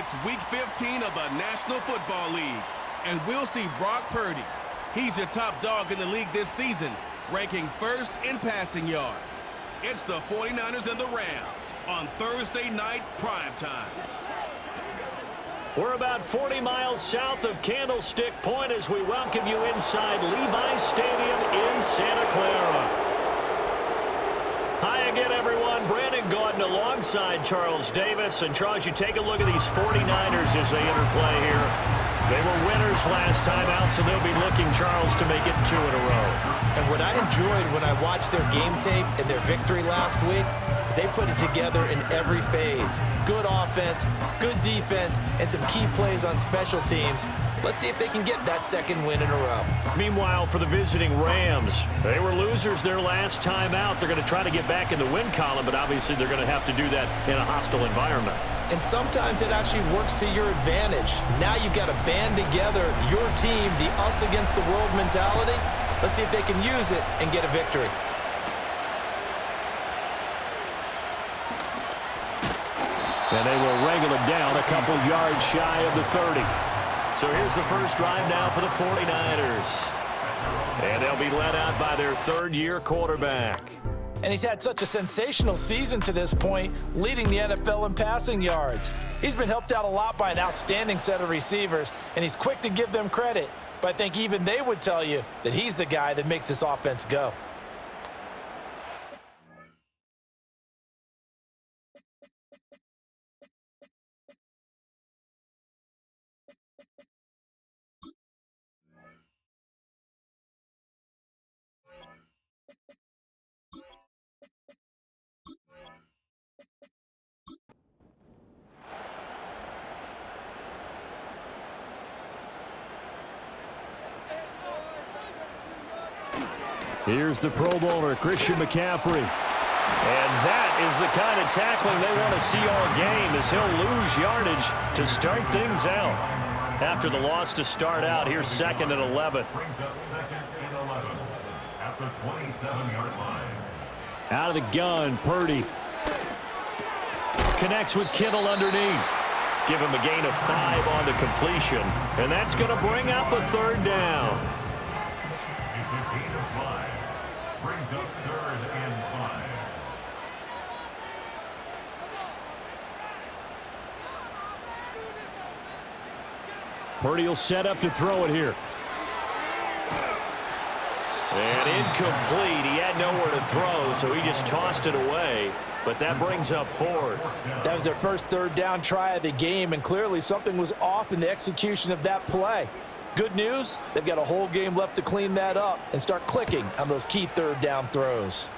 It's Week 15 of the National Football League, and we'll see Brock Purdy. He's your top dog in the league this season, ranking first in passing yards. It's the 49ers and the Rams on Thursday night primetime. We're about 40 miles south of Candlestick Point as we welcome you inside Levi's Stadium in Santa Clara. Hi again, everyone. Brandon Gordon alongside Charles Davis. And Charles, you take a look at these 49ers as they interplay here. They were winners last time out, so they'll be looking, Charles, to make it 2 in a row. And what I enjoyed when I watched their game tape and their victory last week is they put it together in every phase. Good offense, good defense, and some key plays on special teams. Let's see if they can get that second win in a row. Meanwhile, for the visiting Rams, they were losers their last time out. They're going to try to get back in the win column, but obviously they're going to have to do that in a hostile environment. And sometimes it actually works to your advantage. Now you've got to band together your team, the us against the world mentality. Let's see if they can use it and get a victory. And they will wrangle it down a couple yards shy of the 30. So here's the first drive now for the 49ers. And they'll be led out by their third-year quarterback. And he's had such a sensational season to this point, leading the NFL in passing yards. He's been helped out a lot by an outstanding set of receivers, and he's quick to give them credit. But I think even they would tell you that he's the guy that makes this offense go. Here's the Pro Bowler, Christian McCaffrey. And that is the kind of tackling they want to see all game, as he'll lose yardage to start things out. After the loss to start out, here's 2nd and 11. Brings up 2nd and 11 at the 27-yard line. Out of the gun, Purdy. Connects with Kittle underneath. Give him a gain of 5 on the completion. And that's going to bring up a 3rd down. It's a gain of 5. Brings up 3rd and 5. Purdy will set up to throw it here. And incomplete. He had nowhere to throw, so he just tossed it away. But that brings up 4th. That was their first 3rd down try of the game, and clearly something was off in the execution of that play. Good news, they've got a whole game left to clean that up and start clicking on those key 3rd down throws.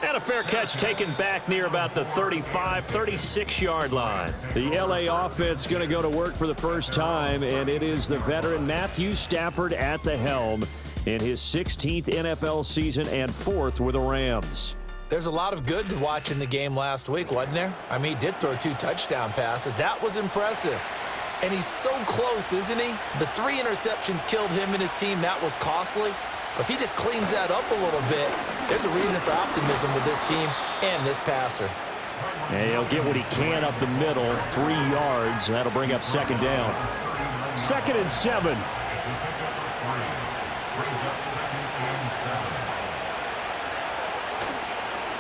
And a fair catch taken back near about the 35, 36-yard line. The LA offense going to go to work for the first time, and it is the veteran Matthew Stafford at the helm in his 16th NFL season and 4th with the Rams. There's a lot of good to watch in the game last week, wasn't there? I mean, he did throw 2 touchdown passes. That was impressive. And he's so close, isn't he? The 3 interceptions killed him and his team. That was costly. But if he just cleans that up a little bit, there's a reason for optimism with this team and this passer. And he'll get what he can up the middle, 3 yards. That'll bring up 2nd down. 2nd and 7.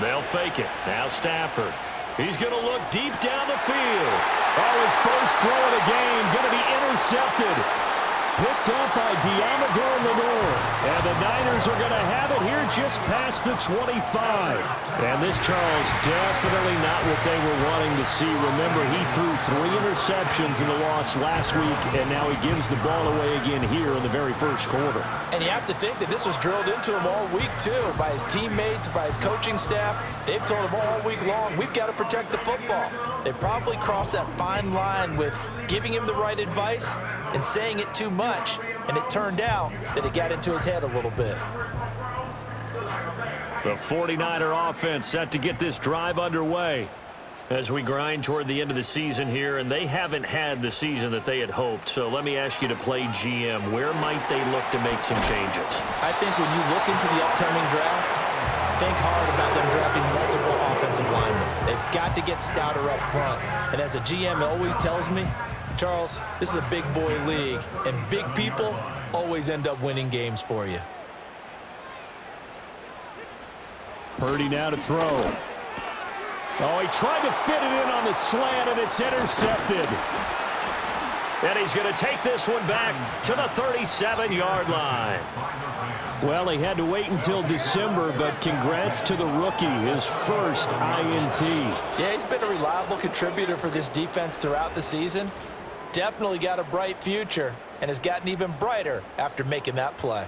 They'll fake it. Now Stafford. He's going to look deep down the field. Oh, his first throw of the game going to be intercepted. Picked up by Diamador Lenore. And the Niners are going to have it here just past the 25. And this, Charles, definitely not what they were wanting to see. Remember, he threw 3 interceptions in the loss last week, and now he gives the ball away again here in the very first quarter. And you have to think that this was drilled into him all week, too, by his teammates, by his coaching staff. They've told him all week long, we've got to protect the football. They probably crossed that fine line with giving him the right advice and saying it too much, and it turned out that it got into his head a little bit. The 49er offense set to get this drive underway as we grind toward the end of the season here, and they haven't had the season that they had hoped. So let me ask you to play GM. Where might they look to make some changes? I think when you look into the upcoming draft, think hard about them drafting multiple offensive linemen. They've got to get stouter up front. And as a GM always tells me, Charles, this is a big boy league, and big people always end up winning games for you. Purdy now to throw. Oh, he tried to fit it in on the slant, and it's intercepted. And he's going to take this one back to the 37-yard line. Well, he had to wait until December, but congrats to the rookie, his first INT. Yeah, he's been a reliable contributor for this defense throughout the season. Definitely got a bright future, and has gotten even brighter after making that play.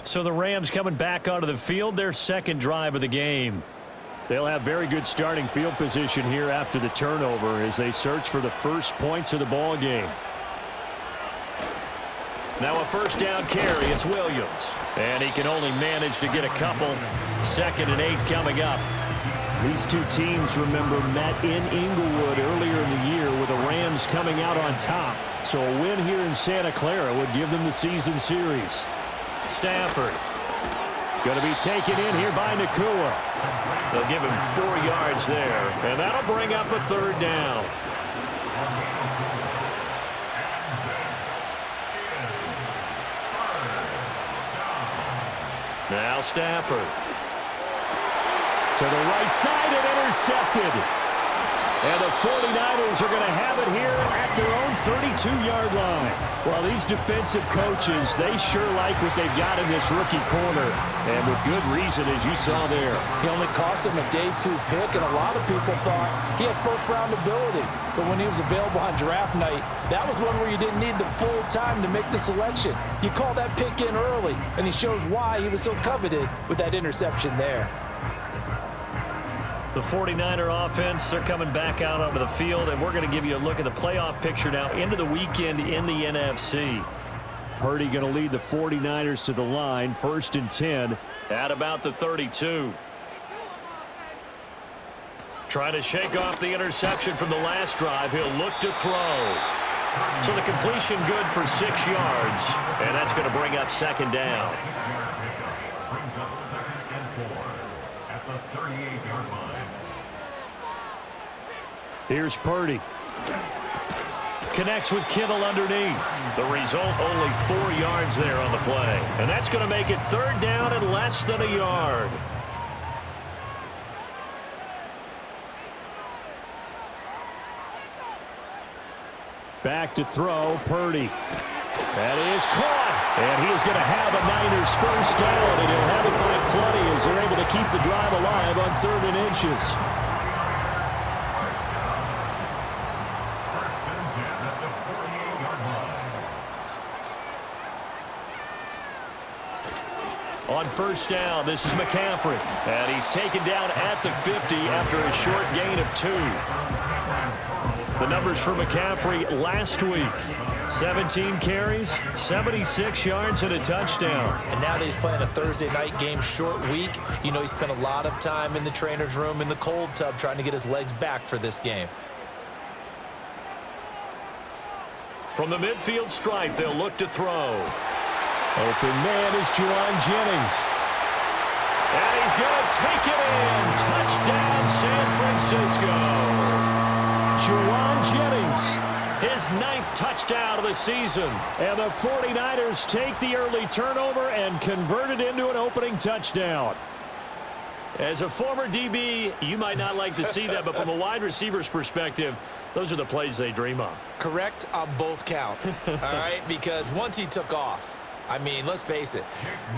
So the Rams coming back onto the field, their second drive of the game. They'll have very good starting field position here after the turnover as they search for the first points of the ball game. Now a first down carry, it's Williams. And he can only manage to get a couple. 2nd and 8 coming up. These two teams, remember, met in Inglewood earlier in the year with the Rams coming out on top. So a win here in Santa Clara would give them the season series. Stafford going to be taken in here by Nakua. They'll give him 4 yards there, and that'll bring up a 3rd down. Now Stafford. To the right side and intercepted. And the 49ers are going to have it here at their own 32-yard line. Well, these defensive coaches, they sure like what they've got in this rookie corner. And with good reason, as you saw there. He only cost him a day 2 pick, and a lot of people thought he had first-round ability. But when he was available on draft night, that was one where you didn't need the full time to make the selection. You call that pick in early, and he shows why he was so coveted with that interception there. The 49er offense, they're coming back out onto the field, and we're going to give you a look at the playoff picture now into the weekend in the NFC. Purdy going to lead the 49ers to the line, 1st and 10 at about the 32. Trying to shake off the interception from the last drive. He'll look to throw. So the completion good for 6 yards, and that's going to bring up 2nd down. Brings up 2nd and 4 at the 38-yard line. Here's Purdy. Connects with Kittle underneath. The result, only 4 yards there on the play. And that's going to make it 3rd down and less than a yard. Back to throw, Purdy. That is caught. And he is going to have a Niners first down, and he'll have it by plenty as they're able to keep the drive alive on 3rd and inches. On first down, this is McCaffrey. And he's taken down at the 50 after a short gain of 2. The numbers for McCaffrey last week. 17 carries, 76 yards, and a touchdown. And now that he's playing a Thursday night game, short week, you know he spent a lot of time in the trainer's room in the cold tub trying to get his legs back for this game. From the midfield stripe, they'll look to throw. Open man is Juwan Jennings. And he's going to take it in. Touchdown, San Francisco. Juwan Jennings, his 9th touchdown of the season. And the 49ers take the early turnover and convert it into an opening touchdown. As a former DB, you might not like to see that, but from a wide receiver's perspective, those are the plays they dream of. Correct on both counts, all right? Because once he took off, I mean, let's face it,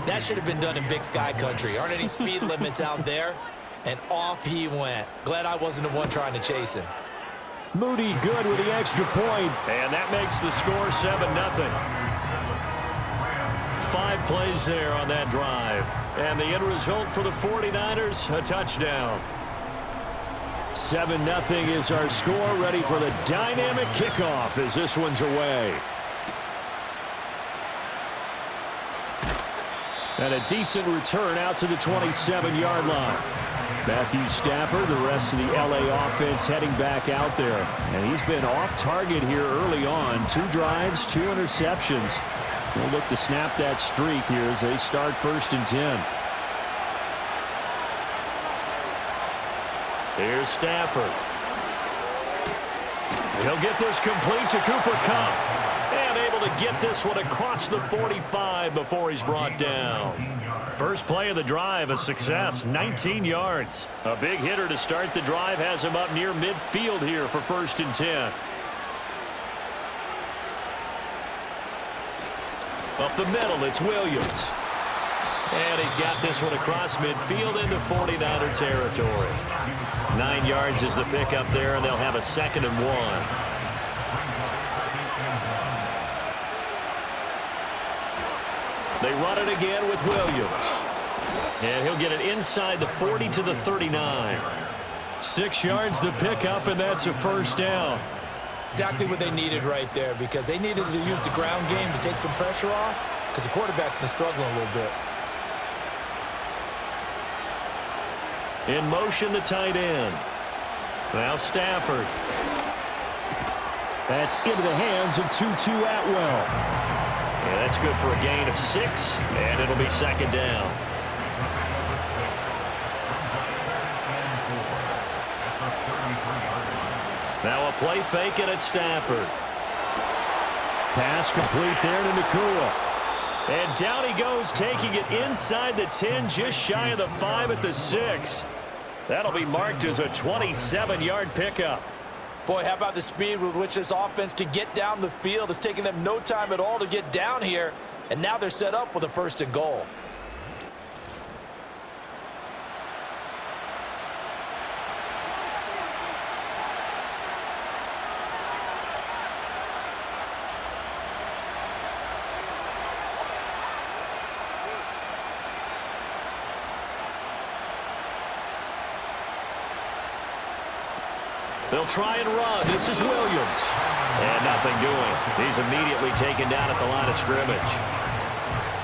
that should have been done in Big Sky country. Aren't any speed limits out there? And off he went. Glad I wasn't the one trying to chase him. Moody good with the extra point, and that makes the score 7-0. 5 plays there on that drive. And the end result for the 49ers, a touchdown. 7-0 is our score, ready for the dynamic kickoff as this one's away. And a decent return out to the 27-yard line. Matthew Stafford, the rest of the LA offense heading back out there. And he's been off target here early on. 2 drives, 2 interceptions. We'll look to snap that streak here as they start 1st and 10. Here's Stafford. He'll get this complete to Cooper Kupp. And able to get this one across the 45 before he's brought down. First play of the drive, a success, 19 yards. A big hitter to start the drive has him up near midfield here for 1st and 10. Up the middle, it's Williams. And he's got this one across midfield into 49er territory. 9 yards is the pickup there, and they'll have a 2nd and 1. They run it again with Williams. And he'll get it inside the 40 to the 39. 6 yards the pickup, and that's a 1st down. Exactly what they needed right there, because they needed to use the ground game to take some pressure off, because the quarterback's been struggling a little bit. In motion, the tight end. Now Stafford. That's into the hands of Tutu Atwell. Yeah, that's good for a gain of 6, and it'll be 2nd down. Now a play fake, and it's Stafford. Pass complete there to Nakua. And down he goes, taking it inside the 10, just shy of the 5 at the 6. That'll be marked as a 27-yard pickup. Boy, how about the speed with which this offense can get down the field? It's taken them no time at all to get down here, and now they're set up with a 1st and goal. They'll try and run. This is Williams. And nothing doing. He's immediately taken down at the line of scrimmage.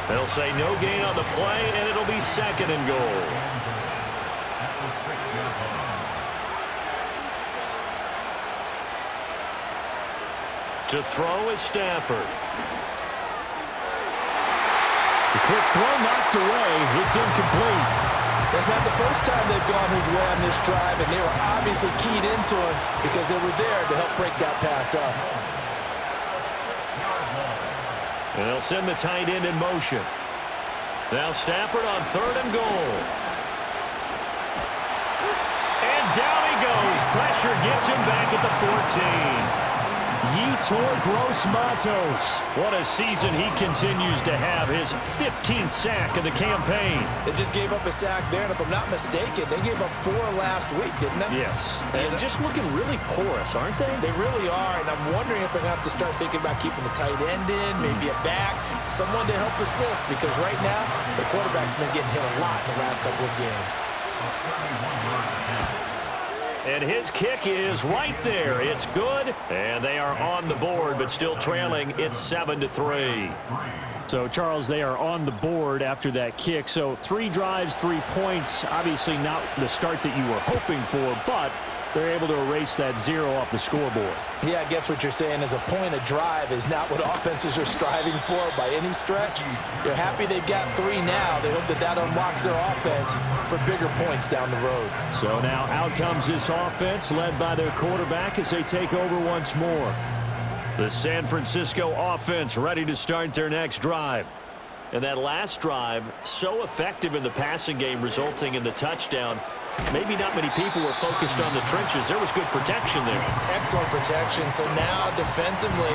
They'll say no gain on the play, and it'll be 2nd and goal. To throw is Stafford. The quick throw knocked away. It's incomplete. That's not the first time they've gone his way on this drive, and they were obviously keyed into him because they were there to help break that pass up. And they'll send the tight end in motion. Now Stafford on 3rd and goal. And down he goes. Pressure gets him back at the 14. Yetur Gross-Matos. What a season he continues to have. His 15th sack of the campaign. They just gave up a sack there, and if I'm not mistaken, they gave up 4 last week, didn't they? Yes. And just looking really porous, aren't they? They really are, and I'm wondering if they're going to have to start thinking about keeping the tight end in, maybe a back, someone to help assist, because right now, the quarterback's been getting hit a lot in the last couple of games. And his kick is right there. It's good. And they are on the board, but still trailing. It's 7-3. So, Charles, they are on the board after that kick. So, 3 drives, 3 points. Obviously not the start that you were hoping for, but they're able to erase that 0 off the scoreboard. Yeah, I guess what you're saying is a point of drive is not what offenses are striving for by any stretch. They're happy they've got 3 now. They hope that that unlocks their offense for bigger points down the road. So now out comes this offense led by their quarterback as they take over once more. The San Francisco offense ready to start their next drive. And that last drive, so effective in the passing game, resulting in the touchdown. Maybe not many people were focused on the trenches. There was good protection there. Excellent protection. So now defensively,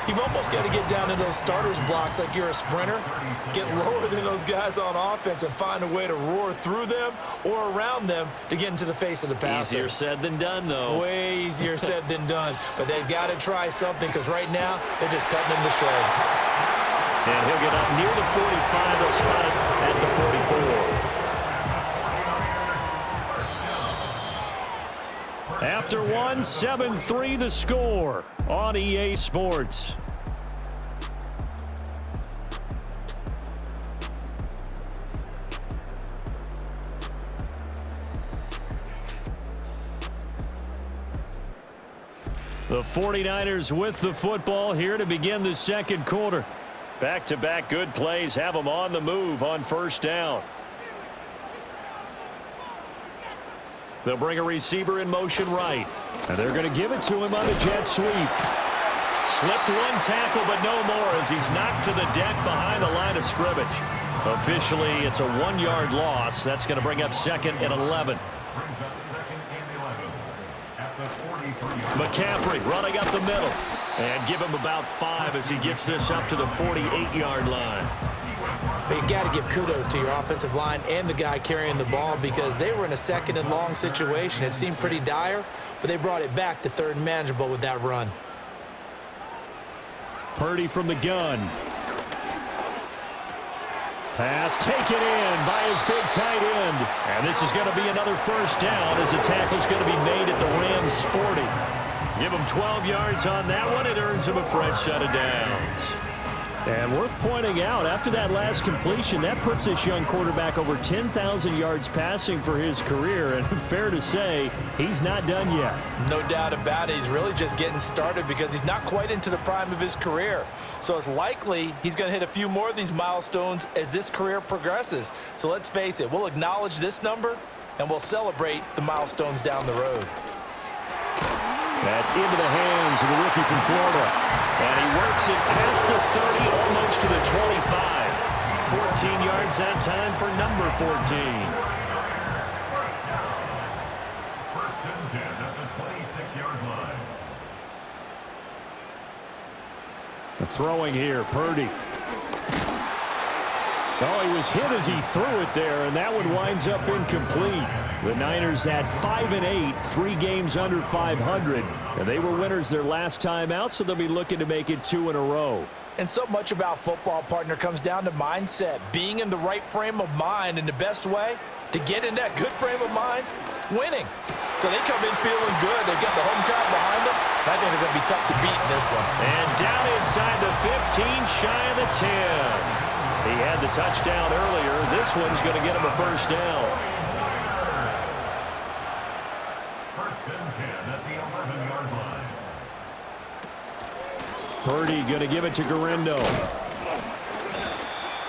you've almost got to get down to those starters blocks like you're a sprinter. Get lower than those guys on offense and find a way to roar through them or around them to get into the face of the passer. Easier said than done, though. Way easier said than done. But they've got to try something because right now they're just cutting them to shreds. And he'll get up near the 45. They'll spot it at the 44. After 1, 7-3 the score on EA Sports. The 49ers with the football here to begin the second quarter. Back-to-back good plays have them on the move on first down. They'll bring a receiver in motion right. And they're going to give it to him on a jet sweep. Slipped one tackle, but no more as he's knocked to the deck behind the line of scrimmage. Officially, it's a 1-yard loss. That's going to bring up 2nd and 11. Brings up 2nd and 11 at the 43-yard line. McCaffrey running up the middle. And give him about 5 as he gets this up to the 48-yard line. But you got to give kudos to your offensive line and the guy carrying the ball because they were in a 2nd and long situation. It seemed pretty dire, but they brought it back to 3rd and manageable with that run. Purdy from the gun. Pass taken in by his big tight end. And this is going to be another 1st down as the tackle's going to be made at the Rams' 40. Give him 12 yards on that one. It earns him a fresh set of downs. And worth pointing out, after that last completion, that puts this young quarterback over 10,000 yards passing for his career. And fair to say, he's not done yet. No doubt about it. He's really just getting started because he's not quite into the prime of his career. So it's likely he's going to hit a few more of these milestones as this career progresses. So let's face it, we'll acknowledge this number and we'll celebrate the milestones down the road. That's into the hands of the rookie from Florida. And he works it past the 30, almost to the 25. 14 yards that time for number 14. First and 10 at the 26-yard line. The throwing here, Purdy. Oh, he was hit as he threw it there, and that one winds up incomplete. The Niners at 5-8, 3 games under 500, and they were winners their last time out, so they'll be looking to make it 2 in a row. And so much about football, partner, comes down to mindset, being in the right frame of mind, and the best way to get in that good frame of mind, winning. So they come in feeling good. They've got the home crowd behind them. I think they're going to be tough to beat in this one. And down inside the 15, shy of the 10. He had the touchdown earlier. This one's going to get him a 1st down. First and 10 at the 11-yard line. Purdy going to give it to Garindo.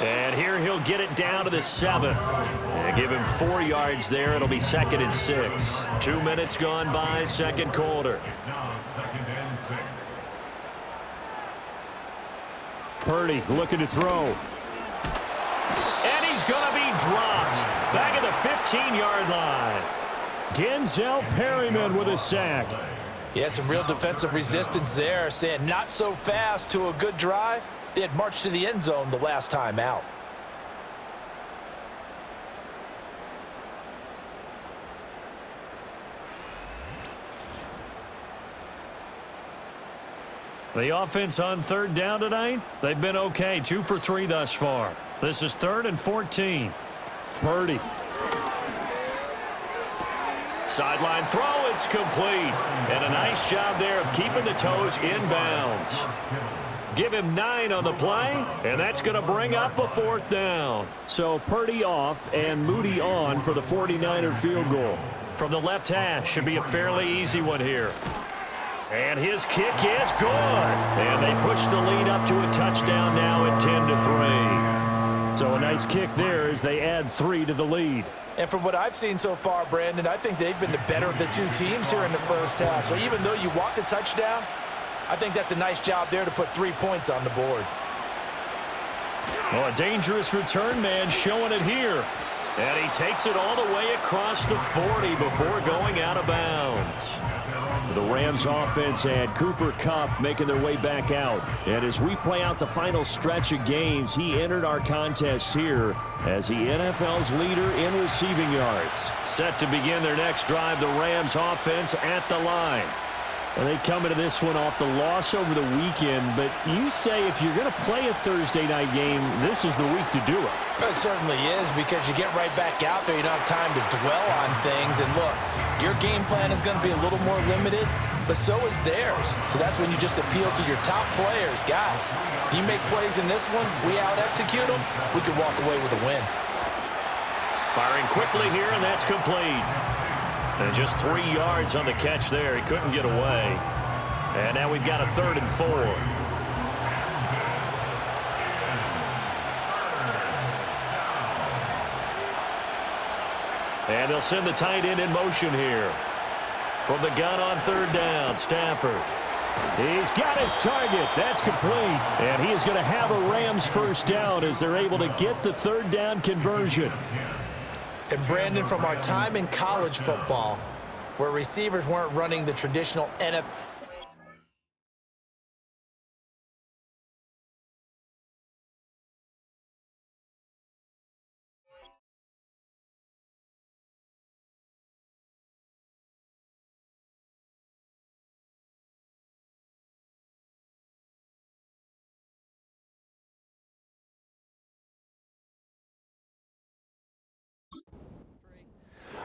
And here he'll get it down to the 7. And give him 4 yards there. It'll be 2nd and 6. 2 minutes gone by, 2nd quarter. It's now 2nd and 6. Purdy looking to throw. And he's going to be dropped back at the 15-yard line. Denzel Perryman with a sack. Yeah, some real defensive resistance there, saying not so fast to a good drive. They had marched to the end zone the last time out. The offense on 3rd down tonight, they've been okay. 2 for 3 thus far. This is 3rd and 14. Purdy. Sideline throw, it's complete. And a nice job there of keeping the toes inbounds. Give him 9 on the play, and that's going to bring up a 4th down. So Purdy off and Moody on for the 49er field goal. From the left hash, should be a fairly easy one here. And his kick is good. And they push the lead up to a touchdown now at 10-3. So a nice kick there as they add 3 to the lead. And from what I've seen so far, Brandon, I think they've been the better of the 2 teams here in the first half. So even though you want the touchdown, I think that's a nice job there to put 3 points on the board. Oh, a dangerous return man showing it here. And he takes it all the way across the 40 before going out of bounds. The Rams offense had Cooper Kupp making their way back out. And as we play out the final stretch of games, he entered our contest here as the NFL's leader in receiving yards. Set to begin their next drive, the Rams offense at the line. And they come into this one off the loss over the weekend, but you say if you're going to play a Thursday night game, this is the week to do it. It certainly is, because you get right back out there. You don't have time to dwell on things. And look, your game plan is going to be a little more limited, but so is theirs. So that's when you just appeal to your top players. Guys, you make plays in this one, we out-execute them, we can walk away with a win. Firing quickly here, and that's complete. And just 3 yards on the catch there. He couldn't get away. And now we've got a 3rd and 4. And they'll send the tight end in motion here. From the gun on third down, Stafford. He's got his target. That's complete. And he is going to have a Rams first down as they're able to get the third down conversion. And Brandon, from our time in college football, where receivers weren't running the traditional NFL.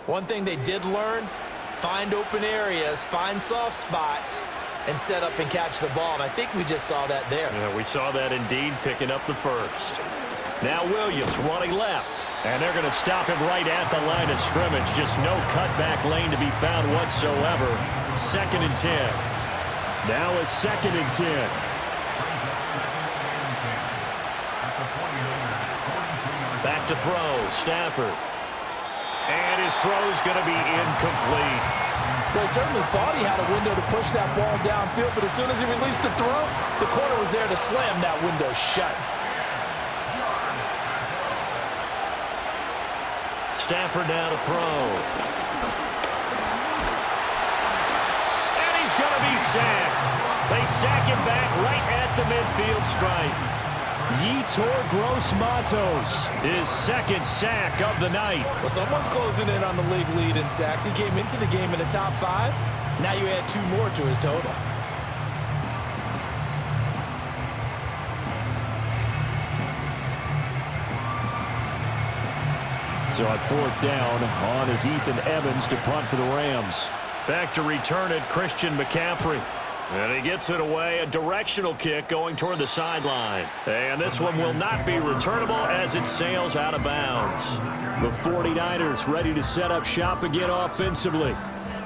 One thing they did learn, find open areas, find soft spots, and set up and catch the ball. And I think we just saw that there. Yeah, we saw that indeed, picking up the first. Now Williams running left. And they're going to stop him right at the line of scrimmage. Just no cutback lane to be found whatsoever. 2nd and 10. Now a 2nd and 10. Back to throw, Stafford. And his throw's going to be incomplete. Well, he certainly thought he had a window to push that ball downfield, but as soon as he released the throw, the corner was there to slam that window shut. Stafford now to throw. And he's going to be sacked. They sack him back right at the midfield stripe. Yetur Gross-Matos, his 2nd sack of the night. Well, someone's closing in on the league lead in sacks. He came into the game in the top 5. Now you add 2 more to his total. So on 4th down, on is Ethan Evans to punt for the Rams. Back to return it, Christian McCaffrey. And he gets it away, a directional kick going toward the sideline. And this one will not be returnable as it sails out of bounds. The 49ers ready to set up shop again offensively.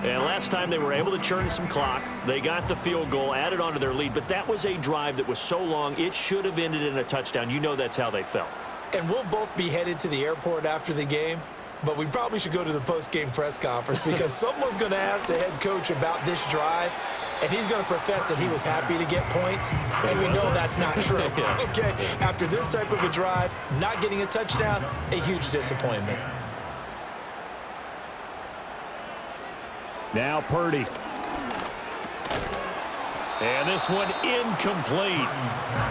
And last time they were able to churn some clock. They got the field goal, added onto their lead. But that was a drive that was so long, it should have ended in a touchdown. You know that's how they felt. And we'll both be headed to the airport after the game. But we probably should go to the post-game press conference because someone's going to ask the head coach about this drive, and he's going to profess that he was happy to get points, and we know that's not true. Yeah. Okay, after this type of a drive, not getting a touchdown, a huge disappointment. Now Purdy. And this one incomplete.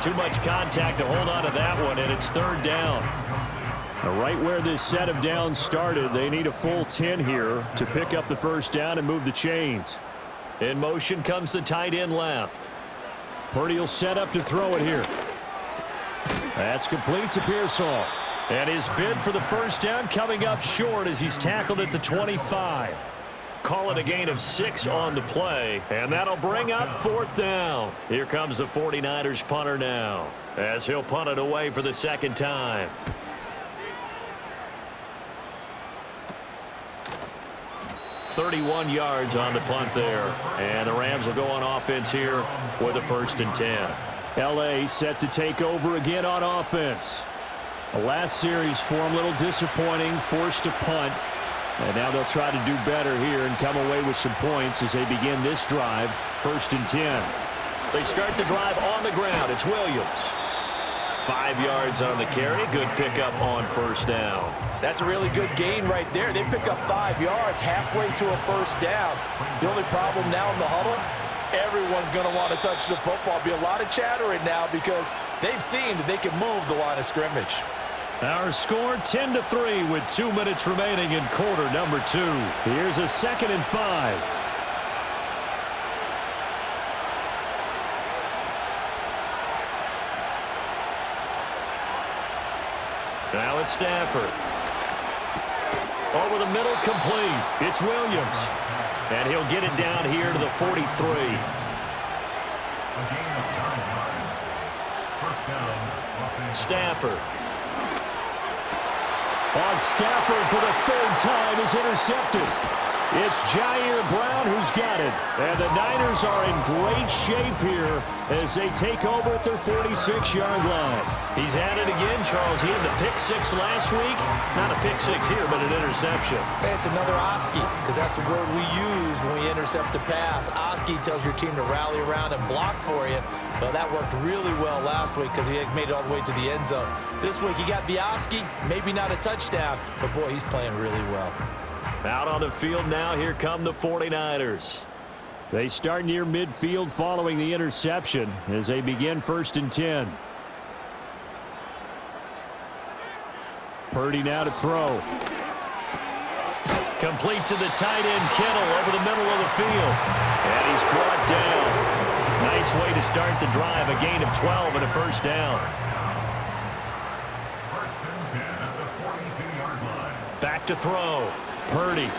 Too much contact to hold on to that one, and it's 3rd down. Right where this set of downs started, they need a full 10 here to pick up the first down and move the chains. In motion comes the tight end left. Purdy will set up to throw it here. That's complete to Pearsall. And his bid for the first down coming up short as he's tackled at the 25. Call it a gain of 6 on the play, and that'll bring up 4th down. Here comes the 49ers punter now as he'll punt it away for the 2nd time. 31 yards on the punt there. And the Rams will go on offense here with a 1st and 10. L.A. set to take over again on offense. The last series for them, a little disappointing, forced to punt. And now they'll try to do better here and come away with some points as they begin this drive, 1st and 10. They start the drive on the ground. It's Williams. 5 yards on the carry. Good pickup on 1st down. That's a really good gain right there. They pick up 5 yards halfway to a 1st down. The only problem now in the huddle, everyone's going to want to touch the football. Be a lot of chattering now because they've seen that they can move the line of scrimmage. Our score 10-3 with 2 minutes remaining in quarter number 2. Here's a 2nd and 5. Now it's Stafford. Over the middle, complete. It's Williams. And he'll get it down here to the 43. Stafford. On Stafford for the 3rd time is intercepted. It's Jair Brown who's got it. And the Niners are in great shape here as they take over at their 46-yard line. He's at it again, Charles. He had the pick six last week. Not a pick six here, but an interception. Hey, it's another Oski, because that's the word we use when we intercept a pass. Oski tells your team to rally around and block for you. But that worked really well last week because he made it all the way to the end zone. This week he got the Oski, maybe not a touchdown, but boy, he's playing really well. Out on the field now, here come the 49ers. They start near midfield following the interception as they begin 1st and 10. Purdy now to throw. Complete to the tight end, Kittle, over the middle of the field. And he's brought down. Nice way to start the drive, a gain of 12 and a first down. First and 10 at the 42-yard line. Back to throw. Purdy.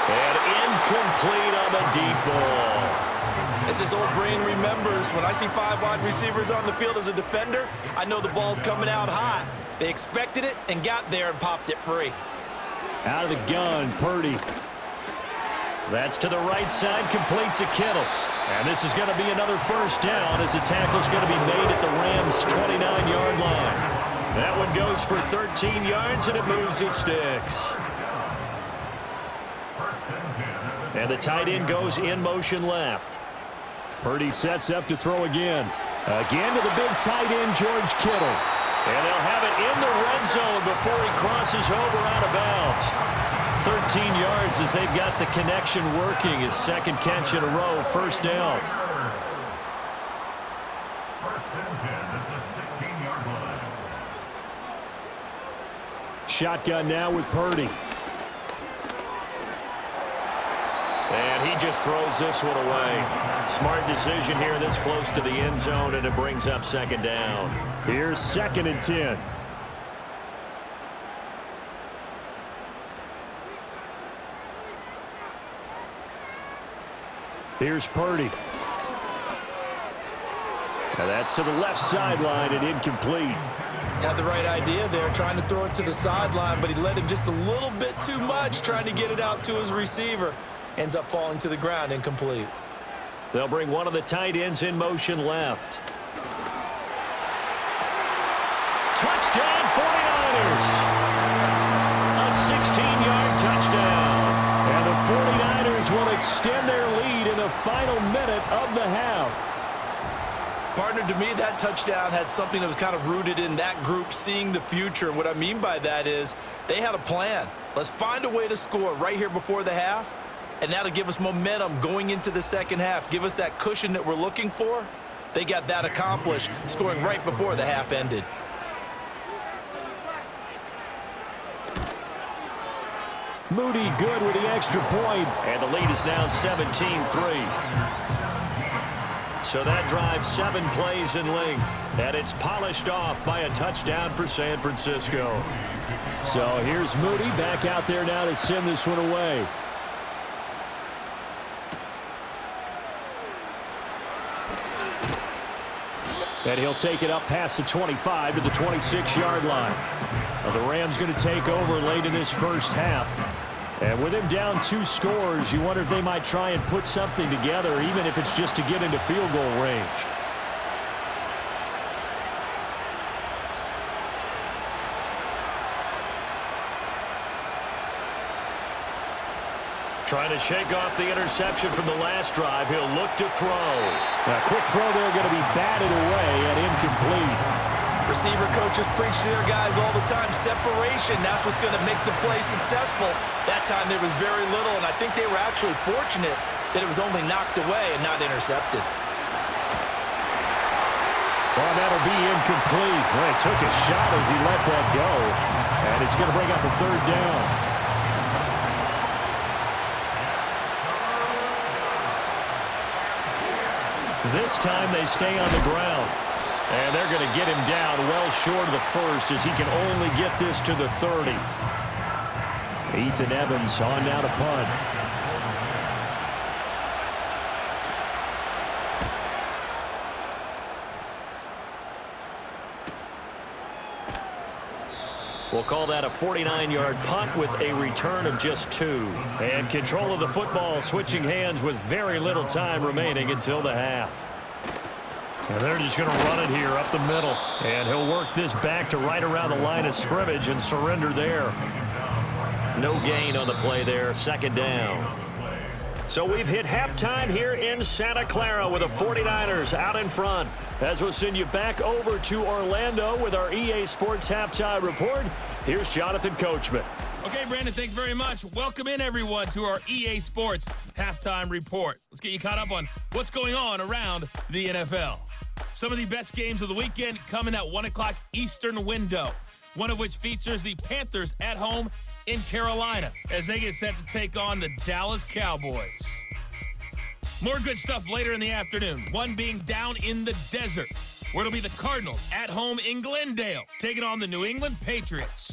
And incomplete on the deep ball. As his old brain remembers, when I see 5 wide receivers on the field as a defender, I know the ball's coming out hot. They expected it and got there and popped it free. Out of the gun, Purdy. That's to the right side, complete to Kittle. And this is going to be another first down as the tackle's going to be made at the Rams' 29-yard line. That one goes for 13 yards, and it moves his sticks. And the tight end goes in motion left. Purdy sets up to throw again. Again to the big tight end, George Kittle. And they'll have it in the red zone before he crosses over out of bounds. 13 yards as they've got the connection working. His second catch in a row, first down. First and 10 at the 16-yard line. Shotgun now with Purdy. And he just throws this one away. Smart decision here this close to the end zone, and it brings up second down. Here's 2nd and 10. Here's Purdy. Now that's to the left sideline and incomplete. Had the right idea there, trying to throw it to the sideline, but he led him just a little bit too much, trying to get it out to his receiver. Ends up falling to the ground, incomplete. They'll bring one of the tight ends in motion left. Touchdown, 49ers! A 16-yard touchdown. And the 49ers will extend their lead in the final minute of the half. Partner, to me, that touchdown had something that was kind of rooted in that group seeing the future. And what I mean by that is they had a plan. Let's find a way to score right here before the half, and that'll give us momentum going into the second half. Give us that cushion that we're looking for. They got that accomplished, scoring right before the half ended. Moody good with the extra point. And the lead is now 17-3. So that drive 7 plays in length, and it's polished off by a touchdown for San Francisco. So here's Moody back out there now to send this one away. And he'll take it up past the 25 to the 26-yard line. Now the Rams going to take over late in this first half. And with him down 2 scores, you wonder if they might try and put something together, even if it's just to get into field goal range. Trying to shake off the interception from the last drive. He'll look to throw. Now, quick throw there, going to be batted away and incomplete. Receiver coaches preach to their guys all the time. Separation, that's what's going to make the play successful. That time there was very little, and I think they were actually fortunate that it was only knocked away and not intercepted. Well, that'll be incomplete. Well, he took a shot as he let that go, and it's going to bring up a third down. This time they stay on the ground. And they're going to get him down well short of the first as he can only get this to the 30. Ethan Evans on now to punt. We'll call that a 49-yard punt with a return of just 2. And control of the football switching hands with very little time remaining until the half. And they're just going to run it here up the middle. And he'll work this back to right around the line of scrimmage and surrender there. No gain on the play there, 2nd down. So we've hit halftime here in Santa Clara with the 49ers out in front. As we'll send you back over to Orlando with our EA Sports Halftime Report, here's Jonathan Coachman. Okay, Brandon, thanks very much. Welcome in, everyone, to our EA Sports Halftime Report. Let's get you caught up on what's going on around the NFL. Some of the best games of the weekend come in that 1 o'clock Eastern window, one of which features the Panthers at home in Carolina as they get set to take on the Dallas Cowboys. More good stuff later in the afternoon, one being down in the desert, where it'll be the Cardinals at home in Glendale, taking on the New England Patriots.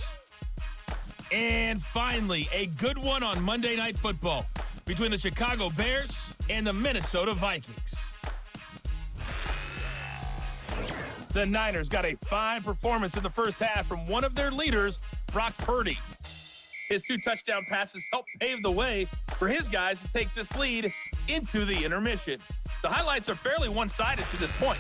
And finally, a good one on Monday Night Football between the Chicago Bears and the Minnesota Vikings. The Niners got a fine performance in the first half from one of their leaders, Brock Purdy. His 2 touchdown passes helped pave the way for his guys to take this lead into the intermission. The highlights are fairly one-sided to this point.